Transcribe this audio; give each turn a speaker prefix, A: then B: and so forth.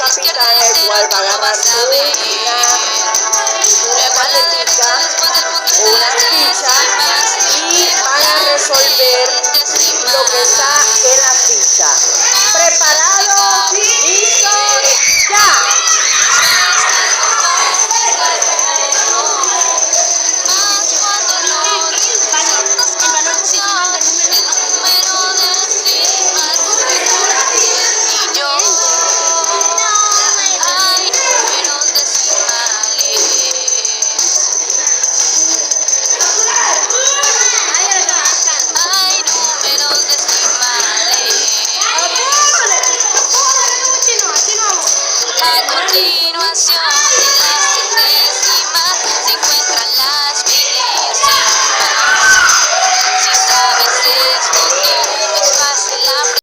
A: capitán, el cual va a agarrar una tarjetita o una ficha y van a resolver lo que está en la ficha. ¿Preparados? ¿Listos? ¡Ya!
B: A continuación